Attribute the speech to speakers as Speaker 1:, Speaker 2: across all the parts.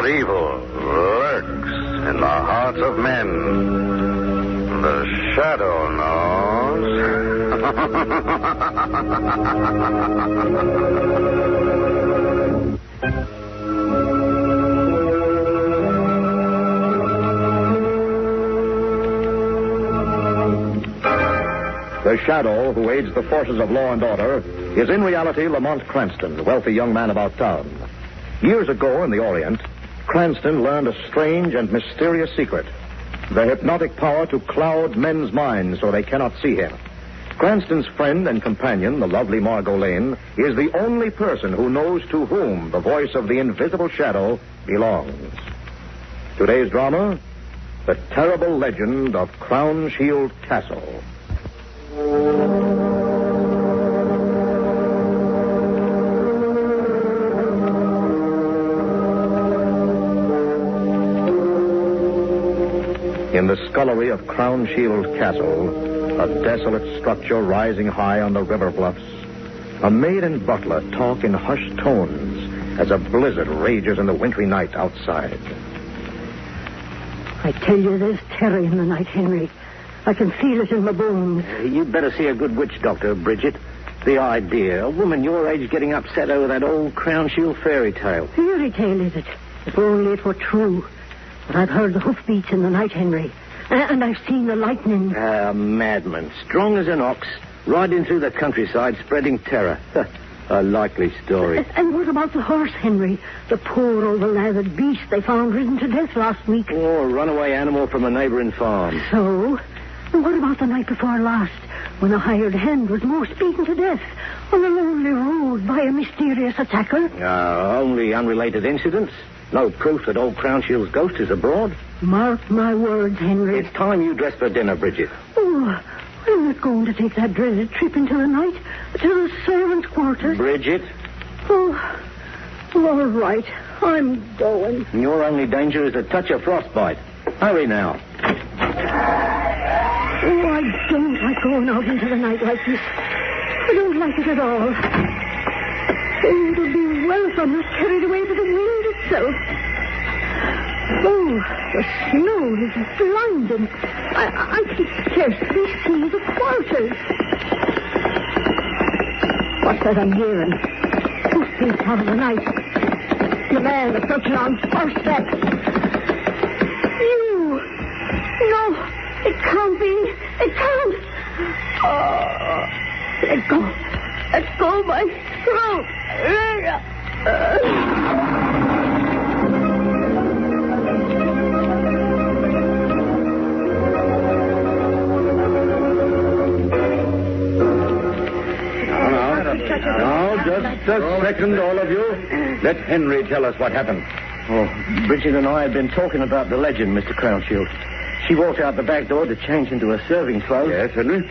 Speaker 1: Evil lurks in the hearts of men. The shadow knows.
Speaker 2: The shadow who aids the forces of law and order is in reality Lamont Cranston, a wealthy young man about town. Years ago in the Orient, Cranston learned a strange and mysterious secret. The hypnotic power to cloud men's minds so they cannot see him. Cranston's friend and companion, the lovely Margot Lane, is the only person who knows to whom the voice of the invisible shadow belongs. Today's drama, The Terrible Legend of Crown Shield Castle. In the scullery of Crown Shield Castle, a desolate structure rising high on the river bluffs, a maid and butler talk in hushed tones as a blizzard rages in the wintry night outside.
Speaker 3: I tell you, there's terror in the night, Henry. I can feel it in my bones.
Speaker 4: You'd better see a good witch doctor, Bridget. The idea, a woman your age getting upset over that old Crown Shield fairy tale.
Speaker 3: Fairy tale, is it? If only it were true. But I've heard the hoofbeats in the night, Henry. And I've seen the lightning.
Speaker 4: Madman, strong as an ox, riding through the countryside, spreading terror. A likely story.
Speaker 3: And what about the horse, Henry? The poor old lathered beast they found ridden to death last week.
Speaker 4: Oh, a runaway animal from a neighboring farm.
Speaker 3: So? And what about the night before last, when a hired hand was most beaten to death on a lonely road by a mysterious attacker?
Speaker 4: Only unrelated incidents. No proof that old Crown Shield's ghost is abroad.
Speaker 3: Mark my words, Henry.
Speaker 4: It's time you dressed for dinner, Bridget.
Speaker 3: Oh, I'm not going to take that dreaded trip into the night to the servants' quarters.
Speaker 4: Bridget?
Speaker 3: Oh, all right. I'm going.
Speaker 4: Your only danger is a touch of frostbite. Hurry now.
Speaker 3: Oh, I don't like going out into the night like this. I don't like it at all. Oh, it'll be well if I'm not carried away by the wind itself. Oh, the snow is blinding. I can scarcely see the quarters. What's that I'm hearing? Hoofbeats out of the night. The man approaching on four steps. You! No, it can't be. It can't. Oh, let go. Let go of my throat.
Speaker 2: Now, just a second, all of you. Let Henry tell us what happened.
Speaker 4: Oh, Bridget and I have been talking about the legend, Mr. Crownshield. She walked out the back door to change into her serving clothes.
Speaker 2: Yes, Henry?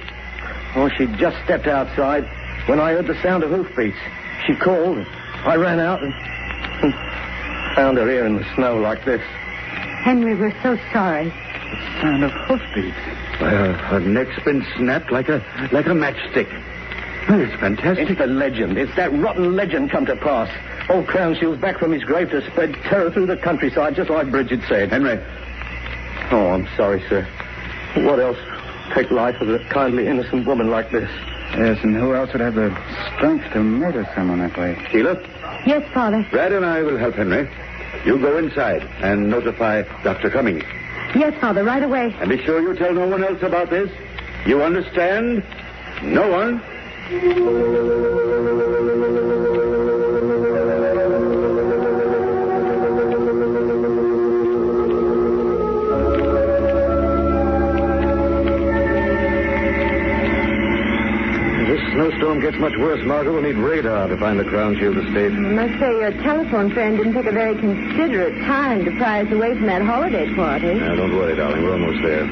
Speaker 4: Oh, she just stepped outside when I heard the sound of hoofbeats. She called. I ran out and found her here in the snow like this.
Speaker 3: Henry, we're so sorry.
Speaker 4: The sound of hoofbeats.
Speaker 2: Her neck's been snapped like a matchstick. Well, it's fantastic.
Speaker 4: It's the legend. It's that rotten legend come to pass. Old Crownshield's back from his grave to spread terror through the countryside, just like Bridget said.
Speaker 2: Henry.
Speaker 4: Oh, I'm sorry, sir. What else take life of a kindly, innocent woman like this?
Speaker 5: Yes, and who else would have the strength to murder someone that way?
Speaker 2: Sheila?
Speaker 3: Yes, Father.
Speaker 2: Brad and I will help Henry. You go inside and notify Dr. Cummings.
Speaker 3: Yes, Father, right away.
Speaker 2: And be sure you tell no one else about this. You understand? No one? Snowstorm gets much worse, Margot. We'll need radar to find the Crown Shield estate.
Speaker 6: I must say your telephone friend didn't take a very considerate time to pry us away from that holiday party.
Speaker 2: Now, don't worry, darling. We're almost there.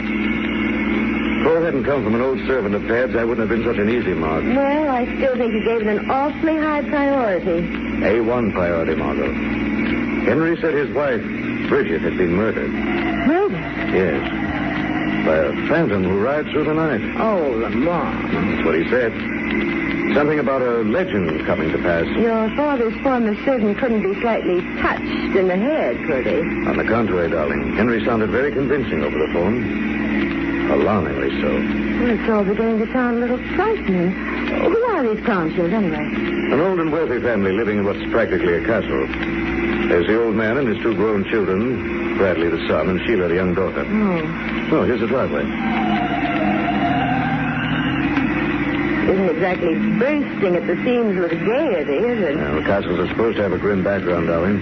Speaker 2: Bo hadn't come from an old servant of Dad's, that wouldn't have been such an easy mark.
Speaker 6: Well, I still think you gave it an awfully high priority.
Speaker 2: A1 priority, Margot. Henry said his wife, Bridget, had been murdered.
Speaker 6: Murdered?
Speaker 2: Yes. By a phantom who rides through the night.
Speaker 6: Oh, Lamont.
Speaker 2: That's what he said. Something about a legend coming to pass.
Speaker 6: Your father's former servant couldn't be slightly touched in the head, could he?
Speaker 2: On the contrary, darling, Henry sounded very convincing over the phone. Alarmingly so.
Speaker 6: Well, it's all beginning to sound a little frightening. Who are these Crownshields, anyway?
Speaker 2: An old and wealthy family living in what's practically a castle. There's the old man and his two grown children, Bradley the son and Sheila the young daughter. Oh, here's the driveway.
Speaker 6: Isn't exactly bursting at the seams with gaiety, is it?
Speaker 2: Well, castles are supposed to have a grim background, darling.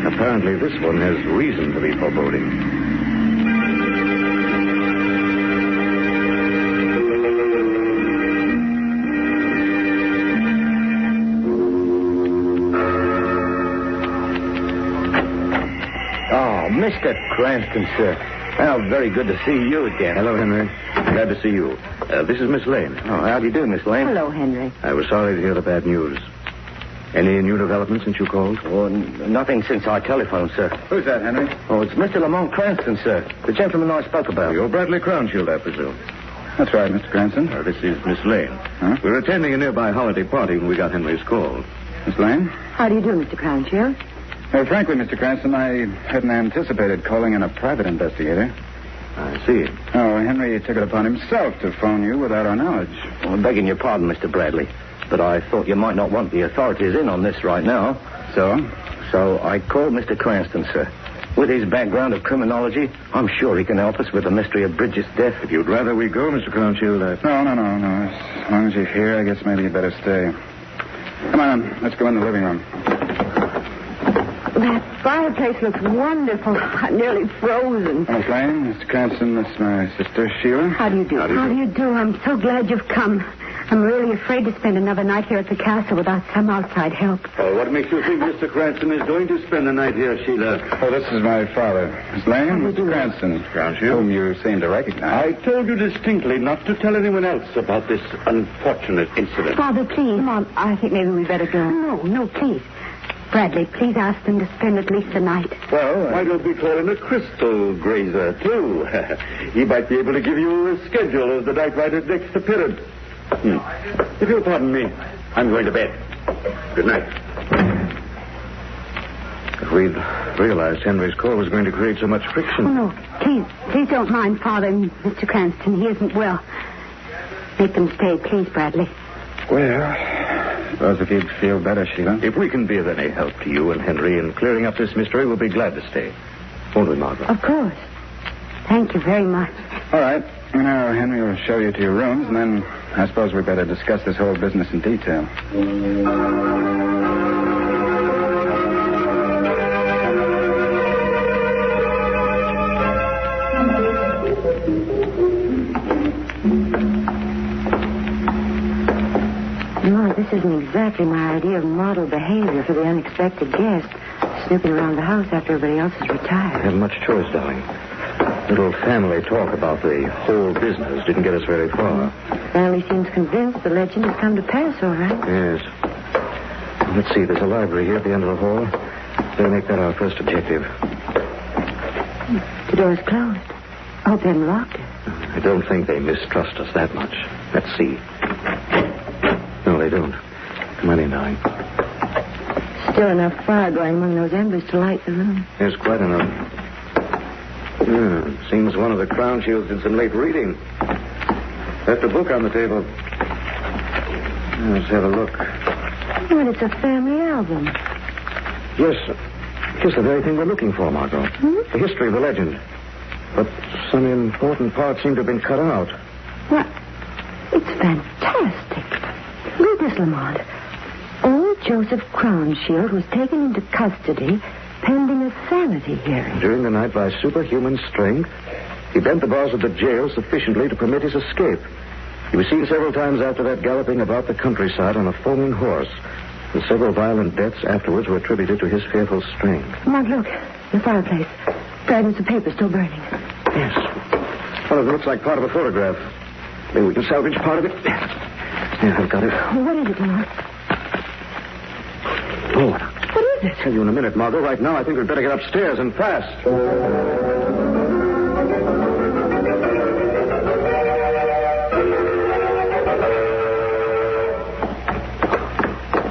Speaker 2: Apparently this one has reason to be foreboding.
Speaker 4: Mr. Cranston, sir. Well, very good to see you again.
Speaker 2: Hello, Henry. Glad to see you. This is Miss Lane.
Speaker 4: Oh, how do you do, Miss Lane?
Speaker 6: Hello, Henry.
Speaker 2: I was sorry to hear the bad news. Any new developments since you called?
Speaker 4: Oh, nothing since I telephoned, sir.
Speaker 5: Who's that, Henry?
Speaker 4: Oh, it's Mr. Lamont Cranston, sir. The gentleman I spoke about.
Speaker 2: You're Bradley Crownshield, I presume.
Speaker 5: That's right, Mr. Cranston.
Speaker 2: This is Miss Lane.
Speaker 5: Huh?
Speaker 2: We were attending a nearby holiday party when we got Henry's call.
Speaker 5: Miss Lane?
Speaker 6: How do you do, Mr. Crownshield?
Speaker 5: Well, frankly, Mr. Cranston, I hadn't anticipated calling in a private investigator.
Speaker 2: I see.
Speaker 5: Oh, Henry took it upon himself to phone you without our knowledge.
Speaker 4: Oh, I'm begging your pardon, Mr. Bradley, but I thought you might not want the authorities in on this right now.
Speaker 5: So?
Speaker 4: So I called Mr. Cranston, sir. With his background of criminology, I'm sure he can help us with the mystery of Bridget's death.
Speaker 2: If you'd rather we go, Mr. Crownshield,
Speaker 5: No. As long as you're here, I guess maybe you better stay. Come on, let's go in the living room.
Speaker 6: That fireplace looks wonderful. I'm nearly frozen.
Speaker 5: Miss Lane, Mr. Cranston, this is my sister, Sheila.
Speaker 3: How do you do? How do you do? I'm so glad you've come. I'm really afraid to spend another night here at the castle without some outside help.
Speaker 2: Oh, what makes you think Mr. Cranston is going to spend the night here, Sheila?
Speaker 5: Oh, this is my father. Miss Lane, Mr. Cranston.
Speaker 2: Crownshield?
Speaker 5: Whom you seem to recognize.
Speaker 1: I told you distinctly not to tell anyone else about this unfortunate incident.
Speaker 3: Father, please. Mom, I think maybe we better go. No, please. Bradley, please ask them to spend at least the night.
Speaker 1: Well, why don't we call in a crystal grazer, too? He might be able to give you a schedule of the night rider's next appearance. If you'll pardon me, I'm going to bed. Good night.
Speaker 2: If we'd realized Henry's call was going to create so much friction.
Speaker 3: Oh, no. Please don't mind Father and Mr. Cranston. He isn't well. Make them stay, please, Bradley.
Speaker 5: Well, I suppose if you'd feel better, Sheila.
Speaker 2: If we can be of any help to you and Henry in clearing up this mystery, we'll be glad to stay. Won't we, Margaret?
Speaker 3: Of course. Thank you very much.
Speaker 5: All right. Now, Henry will show you to your rooms, and then I suppose we better discuss this whole business in detail.
Speaker 6: No, this isn't exactly my idea of model behavior for the unexpected guest. Snooping around the house after everybody else has
Speaker 2: I
Speaker 6: retired.
Speaker 2: haven't much choice, darling. Little family talk about the whole business didn't get us very far.
Speaker 6: Family seems convinced the legend has come to pass, all right.
Speaker 2: Yes. Let's see, there's a library here at the end of the hall. Better make that our first objective.
Speaker 6: The door's closed. I hope they haven't locked it.
Speaker 2: I don't think they mistrust us that much. Let's see. No, they don't. Come on in, darling.
Speaker 6: Still enough fire going among those embers to light the room.
Speaker 2: There's quite enough. Seems one of the Crownshields did some late reading. Left a book on the table. Let's have a look.
Speaker 6: Well, it's a family album.
Speaker 2: Yes, just the very thing we're looking for, Margot. The history of the legend. But some important parts seem to have been cut out.
Speaker 6: Well, it's fantastic. Read this, Lamont. Old Joseph Crownshield was taken into custody pending a sanity hearing.
Speaker 2: During the night, by superhuman strength, he bent the bars of the jail sufficiently to permit his escape. He was seen several times after that galloping about the countryside on a foaming horse, and several violent deaths afterwards were attributed to his fearful strength.
Speaker 6: Lamont, look. The fireplace. Fragments of paper still burning.
Speaker 2: Yes. Well, it looks like part of a photograph. Maybe we can salvage part of it. Yeah, I've got it.
Speaker 6: What is it, Lamont?
Speaker 2: Oh,
Speaker 6: What is it?
Speaker 2: I'll tell you in a minute, Margot. Right now, I think we'd better get upstairs and fast.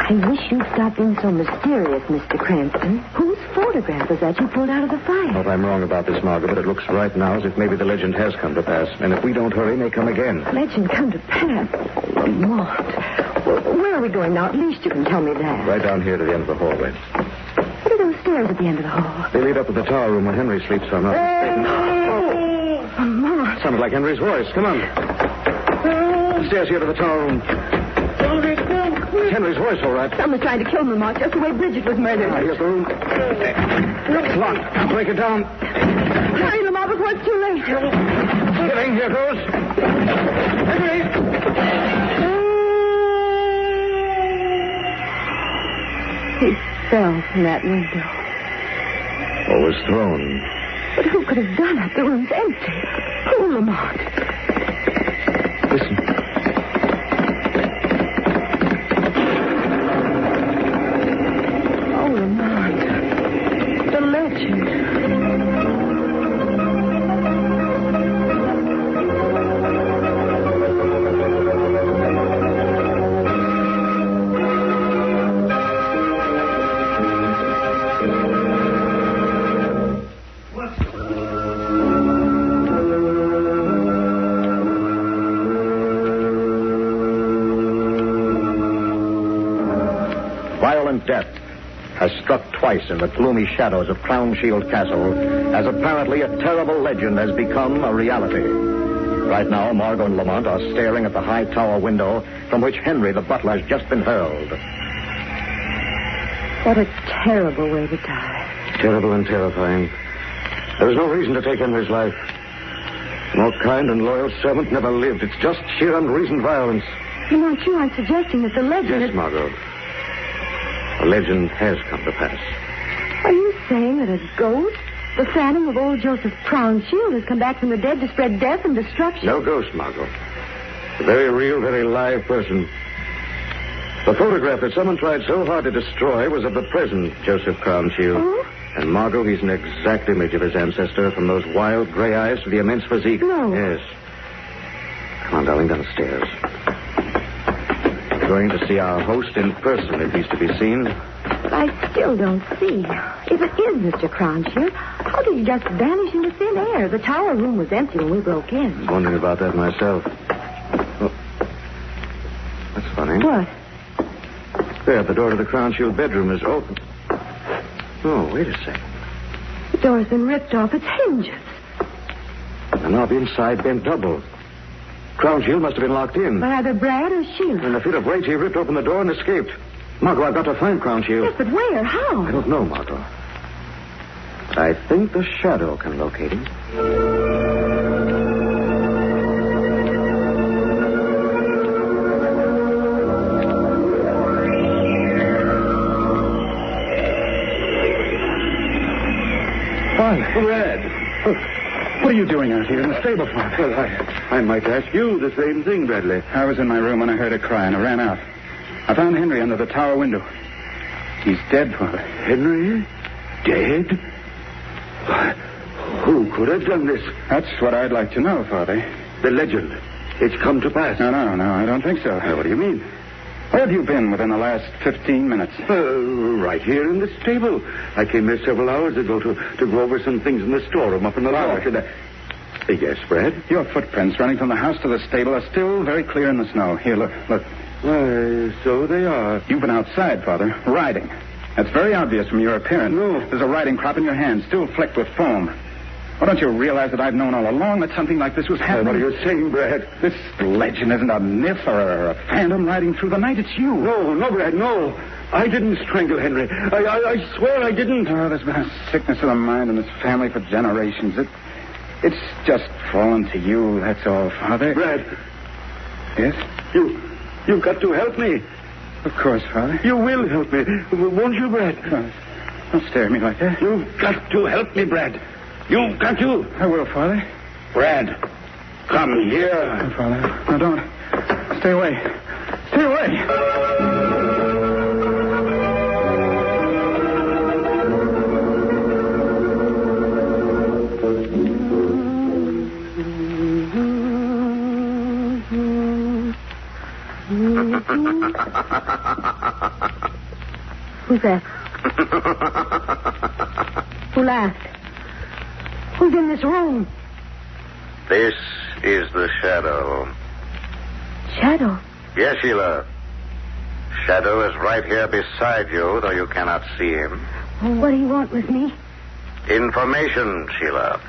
Speaker 6: I wish you'd stop being so mysterious, Mr. Cranston. Whose photograph was that you pulled out of the fire?
Speaker 2: Well, I'm wrong about this, Margot, but it looks right now as if maybe the legend has come to pass. And if we don't hurry, may come again.
Speaker 6: Legend come to pass. Lamont. Well, where are we going now? At least you can tell me that.
Speaker 2: Right down here to the end of the hallway.
Speaker 6: What are those stairs at the end of the hall?
Speaker 2: They lead up to the tower room where Henry sleeps, so I'm not mistaken.
Speaker 6: Lamont.
Speaker 2: Sounded like Henry's voice. Come on. The stairs here to the tower room. Henry's voice, all right.
Speaker 6: Someone's trying to kill Lamont, just the way Bridget was murdered.
Speaker 2: Ah, here's the room. It's locked. I'll break it down.
Speaker 6: Hurry, Lamont, before it's too late.
Speaker 2: Getting here goes. Henry!
Speaker 6: He fell from that window.
Speaker 2: Or was thrown.
Speaker 6: But who could have done it? The room's empty. Who, Lamont?
Speaker 2: Listen.
Speaker 6: Oh, Lamont. The legend.
Speaker 2: Violent death has struck twice in the gloomy shadows of Crownshield Castle as apparently a terrible legend has become a reality. Right now, Margot and Lamont are staring at the high tower window from which Henry the butler has just been hurled.
Speaker 6: What a terrible way to die.
Speaker 2: Terrible and terrifying. There is no reason to take Henry's life. A more kind and loyal servant never lived. It's just sheer unreasoned violence.
Speaker 6: Lamont, you aren't suggesting that the legend
Speaker 2: Yes,
Speaker 6: is...
Speaker 2: Margot. The legend has come to pass.
Speaker 6: Are you saying that a ghost, the phantom of old Joseph Crownshield, has come back from the dead to spread death and destruction?
Speaker 2: No ghost, Margot. A very real, very live person. The photograph that someone tried so hard to destroy was of the present Joseph Crownshield.
Speaker 6: Oh?
Speaker 2: And Margot, he's an exact image of his ancestor, from those wild gray eyes to the immense physique.
Speaker 6: No.
Speaker 2: Yes. Come on, darling, downstairs. We're going to see our host in person if he's to be seen.
Speaker 6: But I still don't see. If it is Mr. Crownshield, how did he just vanish into thin air? The tower room was empty when we broke in.
Speaker 2: I was wondering about that myself. Oh. That's funny.
Speaker 6: What?
Speaker 2: There, the door to the Crownshield bedroom is open. Oh, wait a second.
Speaker 6: The door's been ripped off its hinges.
Speaker 2: The knob inside bent double. Crownshield must have been locked in.
Speaker 6: By either Brad or Sheila.
Speaker 2: In a fit of rage, he ripped open the door and escaped. Margot, I've got to find Crownshield.
Speaker 6: Yes, but where? How?
Speaker 2: I don't know, Margot. But I think the shadow can locate him.
Speaker 5: Red. What are you doing out here in the stable, Father?
Speaker 1: Well, I might ask you the same thing, Bradley.
Speaker 5: I was in my room when I heard a cry and I ran out. I found Henry under the tower window. He's dead, Father.
Speaker 1: Henry? Dead? Why, who could have done this?
Speaker 5: That's what I'd like to know, Father.
Speaker 1: The legend. It's come to pass.
Speaker 5: No, I don't think so.
Speaker 1: What do you mean?
Speaker 5: Where have you been within the last 15 minutes?
Speaker 1: Right here in the stable. I came here several hours ago to go over some things in the storeroom up in the loft. Yes, Brad?
Speaker 5: Your footprints running from the house to the stable are still very clear in the snow. Here, look.
Speaker 1: Why, so they are.
Speaker 5: You've been outside, Father, riding. That's very obvious from your appearance.
Speaker 1: No.
Speaker 5: There's a riding crop in your hand, still flecked with foam. Why don't you realize that I've known all along that something like this was happening?
Speaker 1: What are you saying, Brad?
Speaker 5: This legend isn't a myth or a phantom riding through the night. It's you.
Speaker 1: No, Brad, no. I didn't strangle Henry. I swear I didn't.
Speaker 5: Oh, there's been a sickness of the mind in this family for generations. It's just fallen to you, that's all, Father.
Speaker 1: Brad.
Speaker 5: Yes?
Speaker 1: You've got to help me.
Speaker 5: Of course, Father.
Speaker 1: You will help me. Won't you, Brad?
Speaker 5: Don't stare at me like that.
Speaker 1: You've got to help me, Brad. You've got to.
Speaker 5: I will, Father.
Speaker 1: Brad, Come here.
Speaker 5: No, Father. No, don't. Stay away. Stay away.
Speaker 3: Who's that? Who laughed? Who's in this room?
Speaker 7: This is the Shadow.
Speaker 3: Shadow?
Speaker 7: Yes, Sheila. Shadow is right here beside you, though you cannot see him.
Speaker 3: Well, what do you want with me?
Speaker 7: Information, Sheila.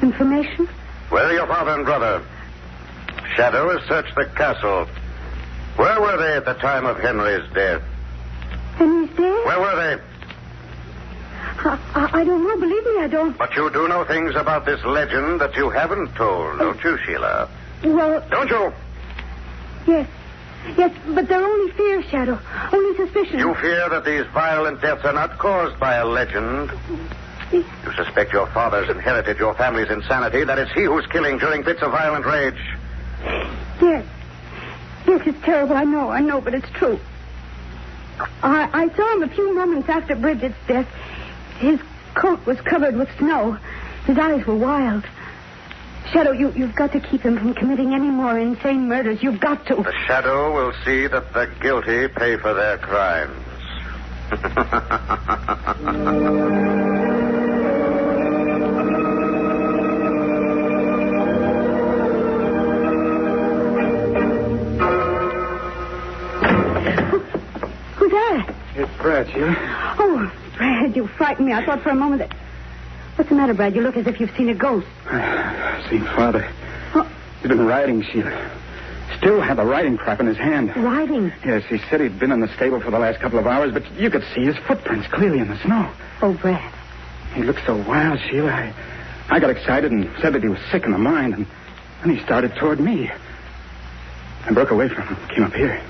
Speaker 3: Information?
Speaker 7: Where are your father and brother? Shadow has searched the castle. Where were they at the time of Henry's death?
Speaker 3: Henry's dead?
Speaker 7: Where were they?
Speaker 3: I don't know. Believe me, I don't.
Speaker 7: But you do know things about this legend that you haven't told, don't you, Sheila?
Speaker 3: Well,
Speaker 7: Don't you?
Speaker 3: yes. Yes, but they're only fear, Shadow. Only suspicion.
Speaker 7: You fear that these violent deaths are not caused by a legend. You suspect your father's inherited your family's insanity, that it's he who's killing during fits of violent rage.
Speaker 3: Yes. Yes, it's terrible. I know, but it's true. I saw him a few moments after Bridget's death. His coat was covered with snow. His eyes were wild. Shadow, you've got to keep him from committing any more insane murders. You've got to.
Speaker 7: The Shadow will see that the guilty pay for their crimes.
Speaker 3: Who's that?
Speaker 5: It's Brad, Sheila.
Speaker 3: Oh, Brad, you frightened me. I thought for a moment that... What's the matter, Brad? You look as if you've seen a ghost.
Speaker 5: I've seen Father.
Speaker 3: Oh,
Speaker 5: He's been riding, Sheila. Still had the riding crop in his hand.
Speaker 3: riding?
Speaker 5: Yes, he said he'd been in the stable for the last couple of hours, but you could see his footprints clearly in the snow.
Speaker 3: Oh, Brad.
Speaker 5: He looked so wild, Sheila. I got excited and said that he was sick in the mind, and then he started toward me. I broke away from him, came up here.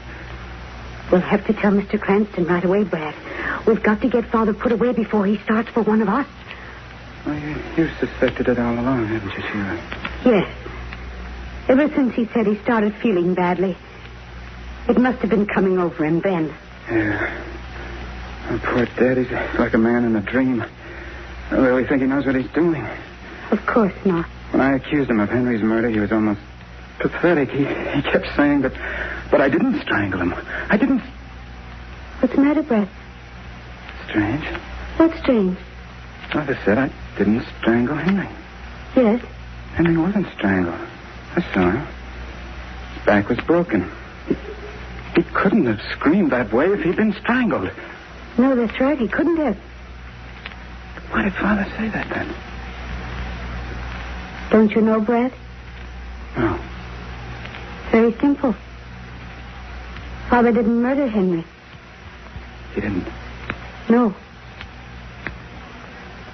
Speaker 3: We'll have to tell Mr. Cranston right away, Brad. We've got to get Father put away before he starts for one of us.
Speaker 5: Well, you suspected it all along, haven't you, Sheila?
Speaker 3: Yes. Ever since he said he started feeling badly. It must have been coming over him then.
Speaker 5: Yeah. Oh, poor Dad, he's like a man in a dream. I don't really think he knows what he's doing.
Speaker 3: Of course not.
Speaker 5: When I accused him of Henry's murder, he was almost pathetic. He kept saying that... But I didn't strangle him. I didn't...
Speaker 3: What's the matter, Brad?
Speaker 5: Strange.
Speaker 3: What's strange?
Speaker 5: Like I said, I didn't strangle Henry.
Speaker 3: Yes.
Speaker 5: Henry wasn't strangled. I saw him. His back was broken. He couldn't have screamed that way if he'd been strangled.
Speaker 3: No, that's right. He couldn't have.
Speaker 5: Why did Father say that then?
Speaker 3: Don't you know, Brad?
Speaker 5: No.
Speaker 3: Very simple. Father didn't murder Henry.
Speaker 5: He didn't.
Speaker 3: No.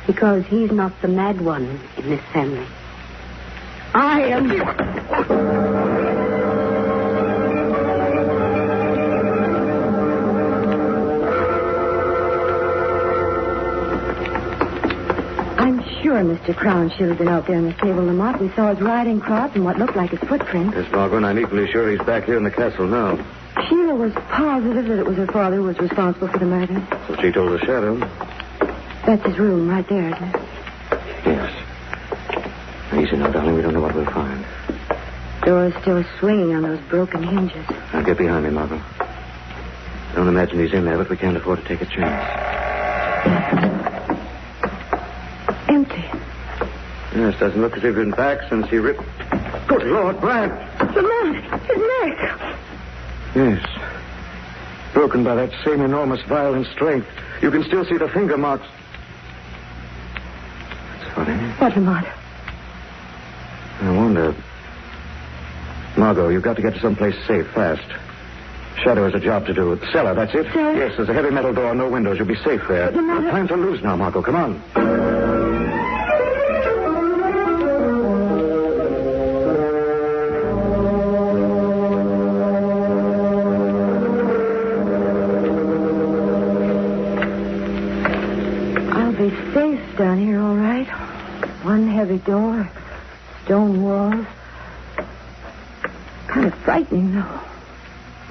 Speaker 3: Because he's not the mad one in this family. I am... I'm sure Mr. Crownshield's been out there in the stable, Lamont. We saw his riding crop and what looked like his footprint.
Speaker 2: Yes, Margot, and I'm equally sure he's back here in the castle now.
Speaker 3: Sheila was positive that it was her father who was responsible for the murder.
Speaker 2: So she told the Shadow.
Speaker 3: That's his room right there, isn't it?
Speaker 2: Yes. Easy now, darling. We don't know what we'll find.
Speaker 3: Door's still swinging on those broken hinges.
Speaker 2: Now get behind me, Margot. Don't imagine he's in there, but we can't afford to take a chance.
Speaker 3: Empty.
Speaker 2: Yes, doesn't look as if he'd been back since he ripped... Good Lord, Brad!
Speaker 3: Lamont, his neck!
Speaker 2: Yes. Broken by that same enormous violent strength. You can still see the finger marks. That's funny.
Speaker 3: What, Lamont?
Speaker 2: I wonder... Margot, you've got to get to someplace safe fast. Shadow has a job to do. Cellar, that's it?
Speaker 3: Cellar?
Speaker 2: Yes, there's a heavy metal door, no windows. You'll be safe there.
Speaker 3: But Lamont...
Speaker 2: No time to lose now, Margot. Come on.
Speaker 3: Safe down here, all right. One heavy door, stone walls.
Speaker 6: Kind of frightening, though.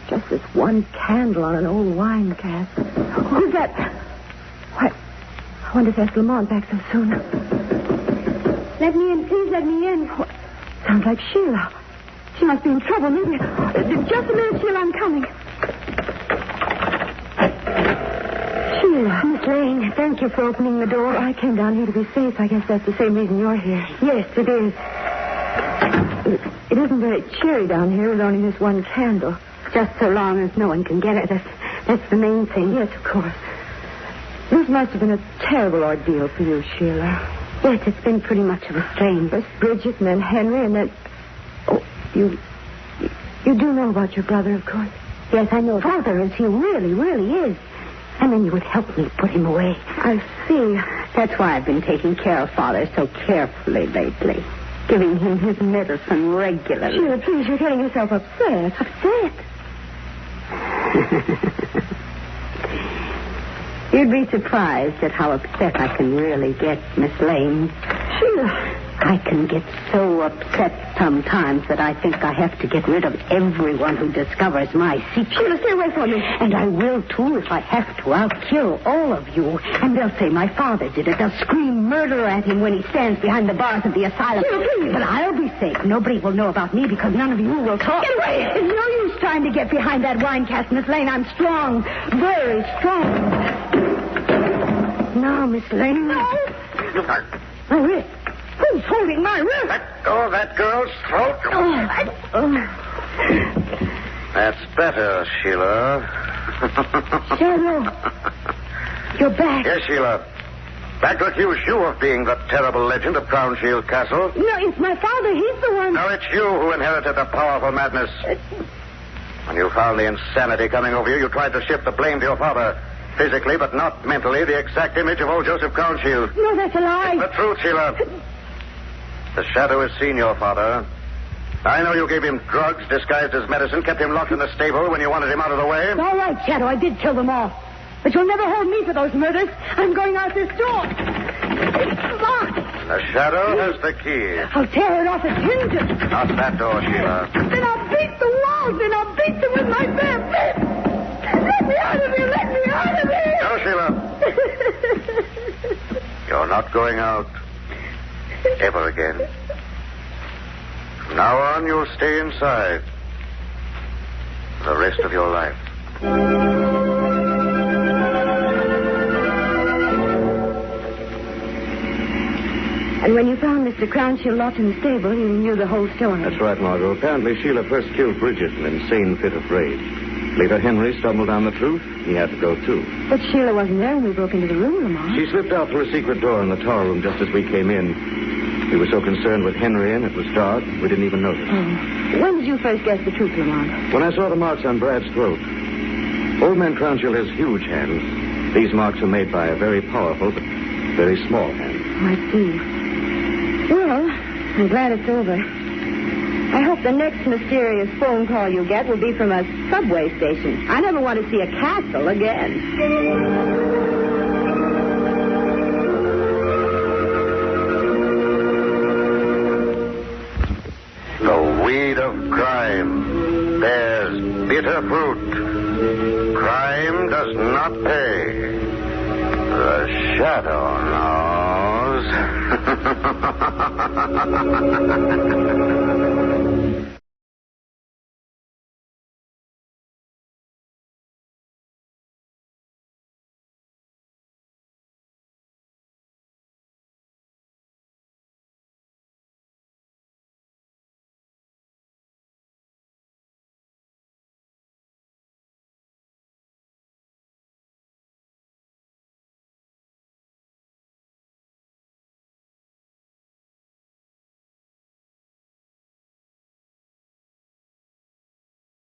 Speaker 6: Just this one candle on an old wine cask. Who's that? Why, I wonder if that's Lamont back so soon.
Speaker 3: Let me in, please, let me in.
Speaker 6: What? Sounds like Sheila.
Speaker 3: She must be in trouble, maybe. Just a minute, Sheila, I'm coming.
Speaker 6: Sheila. Miss Lane, thank you for opening the door. I came down here to be safe. I guess that's the same reason you're here.
Speaker 3: Yes, it is.
Speaker 6: It isn't very cheery down here with only this one candle.
Speaker 3: Just so long as no one can get it. That's the main thing.
Speaker 6: Yes, of course. This must have been a terrible ordeal for you, Sheila.
Speaker 3: Yes, it's been pretty much of a strain.
Speaker 6: First Bridget and then Henry and then... Oh, you do know about your brother, of course.
Speaker 3: Yes, I know. Father, as he really, really is. And then you would help me put him away.
Speaker 6: I see.
Speaker 3: That's why I've been taking care of Father so carefully lately. Giving him his medicine regularly.
Speaker 6: Sheila, please, you're getting yourself upset.
Speaker 3: Upset? You'd be surprised at how upset I can really get, Miss Lane.
Speaker 6: Sheila.
Speaker 3: I can get so upset sometimes that I think I have to get rid of everyone who discovers my secret.
Speaker 6: Sheila, stay away from me.
Speaker 3: And I will, too, if I have to. I'll kill all of you. And they'll say my father did it. They'll scream murder at him when he stands behind the bars of the asylum.
Speaker 6: Sheila, please.
Speaker 3: But I'll be safe. Nobody will know about me because none of you will talk.
Speaker 6: Get away.
Speaker 3: It's no use trying to get behind that wine cask, Miss Lane. I'm strong. Very strong. Now, Miss Lane.
Speaker 6: No.
Speaker 3: My wrist. Who's holding my wrist?
Speaker 7: Let go of that girl's throat. That's better, Sheila.
Speaker 6: Shadow. You're back.
Speaker 7: Yes, Sheila. Back to accuse you of being the terrible legend of Crownshield Castle.
Speaker 6: No, it's my father. He's the one.
Speaker 7: No, it's you who inherited the powerful madness. When you found the insanity coming over you, you tried to shift the blame to your father. Physically, but not mentally, the exact image of old Joseph Crownshield.
Speaker 6: No, that's a lie.
Speaker 7: It's the truth, Sheila. The shadow has seen your father. I know you gave him drugs disguised as medicine, kept him locked in the stable when you wanted him out of the way.
Speaker 6: All right, Shadow, I did kill them all. But you'll never hold me for those murders. I'm going out this door. It's locked.
Speaker 7: The shadow has the key.
Speaker 6: I'll tear it off its hinges.
Speaker 7: Not that door, Sheila.
Speaker 6: Then I'll beat the walls. Then I'll beat them with my bare fist. Let me out of here. Let me out of here.
Speaker 7: No, Sheila. You're not going out. Ever again. From now on, you'll stay inside. The rest of your life.
Speaker 6: And when you found Mr. Crownshield locked in the stable, you knew the whole story.
Speaker 2: That's right, Margot. Apparently, Sheila first killed Bridget in an insane fit of rage. Later, Henry stumbled on the truth. He had to go, too.
Speaker 6: But Sheila wasn't there when we broke into the room, Lamont.
Speaker 2: She slipped out through a secret door in the tower room just as we came in. We were so concerned with Henry and it was dark, we didn't even notice.
Speaker 6: Oh. When did you first guess the truth, Lamont?
Speaker 2: When I saw the marks on Brad's throat. Old man Crownshield has huge hands. These marks are made by a very powerful but very small hand.
Speaker 6: I see. Well, I'm glad it's over. I hope the next mysterious phone call you get will be from a subway station. I never want to see a castle again.
Speaker 7: The weed of crime bears bitter fruit. Crime does not pay. The shadow knows.